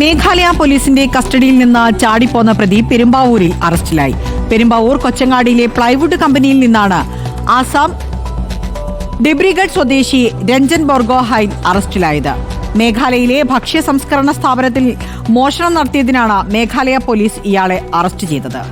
മേഘാലയ പോലീസിന്റെ കസ്റ്റഡിയിൽ നിന്ന് ചാടിപ്പോന്ന പ്രതി പെരുമ്പാവൂരിൽ അറസ്റ്റിലായി. പെരുമ്പാവൂർ കൊച്ചങ്ങാടിയിലെ പ്ലൈവുഡ് കമ്പനിയിൽ നിന്നാണ് ആസാം ഡിബ്രിഗഡ് സ്വദേശി രഞ്ജൻ ബോർഗോഹൈൻ അറസ്റ്റിലായത്. മേഘാലയയിലെ ഭക്ഷ്യ സംസ്കരണ സ്ഥാപനത്തിൽ മോഷണം നടത്തിയതിനാണ് മേഘാലയ പോലീസ് ഇയാളെ അറസ്റ്റ് ചെയ്തത്.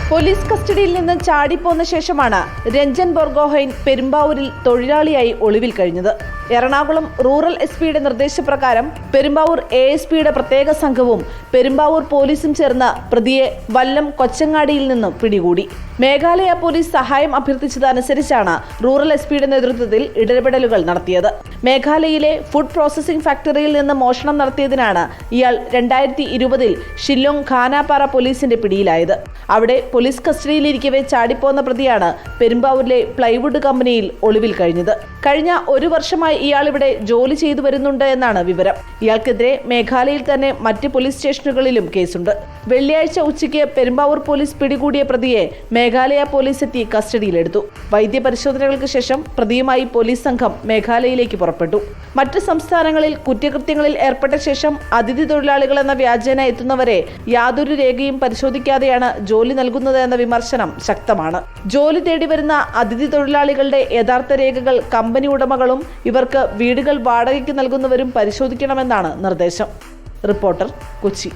പോലീസ് കസ്റ്റഡിയിൽ നിന്ന് ചാടിപ്പോന്ന ശേഷമാണ് രഞ്ജൻ ബോർഗോഹൈൻ പെരുമ്പാവൂരിൽ തൊഴിലാളിയായി ഒളിവിൽ കഴിഞ്ഞത്. എറണാകുളം റൂറൽ എസ്.പിയുടെ നിർദ്ദേശപ്രകാരം പെരുമ്പാവൂർ എ.എസ്.പിയുടെ പ്രത്യേക സംഘവും പെരുമ്പാവൂർ പോലീസും ചേർന്ന് പ്രതിയെ വല്ലം കൊച്ചങ്ങാടിയിൽ നിന്നും പിടികൂടി. മേഘാലയ പോലീസ് സഹായം അഭ്യർത്ഥിച്ചതനുസരിച്ചാണ് റൂറൽ എസ്.പിയുടെ നേതൃത്വത്തിൽ ഇടപെടലുകൾ നടത്തിയത്. മേഘാലയയിലെ ഫുഡ് പ്രോസസിംഗ് ഫാക്ടറിയിൽ നിന്ന് മോഷണം നടത്തിയതിനാണ് ഇയാൾ 2020 ഷില്ലോങ് ഖാനാപാറ പോലീസിന്റെ പിടിയിലായത്. അവിടെ പോലീസ് കസ്റ്റഡിയിലിരിക്കവേ ചാടിപ്പോന്ന പ്രതിയാണ് പെരുമ്പാവൂരിലെ പ്ലൈവുഡ് കമ്പനിയിൽ ഒളിവിൽ കഴിഞ്ഞത്. കഴിഞ്ഞ ഒരു വർഷമായി ഇയാൾ ഇവിടെ ജോലി ചെയ്തു വരുന്നുണ്ട് എന്നാണ് വിവരം. ഇയാൾക്കെതിരെ മേഘാലയയിൽ തന്നെ മറ്റ് പോലീസ് സ്റ്റേഷനുകളിലും കേസുണ്ട്. വെള്ളിയാഴ്ച ഉച്ചയ്ക്ക് പെരുമ്പാവൂർ പോലീസ് പിടികൂടിയ പ്രതിയെ മേഘാലയ പോലീസ് എത്തി കസ്റ്റഡിയിലെടുത്തു. വൈദ്യപരിശോധനകൾക്ക് ശേഷം പ്രതിയുമായി പോലീസ് സംഘം മേഘാലയയിലേക്ക് പുറപ്പെട്ടു. മറ്റ് സംസ്ഥാനങ്ങളിൽ കുറ്റകൃത്യങ്ങളിൽ ഏർപ്പെട്ട ശേഷം അതിഥി തൊഴിലാളികൾ എന്ന വ്യാജേന എത്തുന്നവരെ യാതൊരു രേഖയും പരിശോധിക്കാതെയാണ് ജോലി നൽകുന്നത് എന്ന വിമർശനം ശക്തമാണ്. ജോലി തേടി വരുന്ന അതിഥി തൊഴിലാളികളുടെ യഥാർത്ഥ രേഖകൾ കമ്പനി ഉടമകളും ഇവർക്ക് വീടുകൾ വാടകയ്ക്ക് നൽകുന്നവരും പരിശോധിക്കണമെന്നാണ് നിർദ്ദേശം. റിപ്പോർട്ടർ, കൊച്ചി.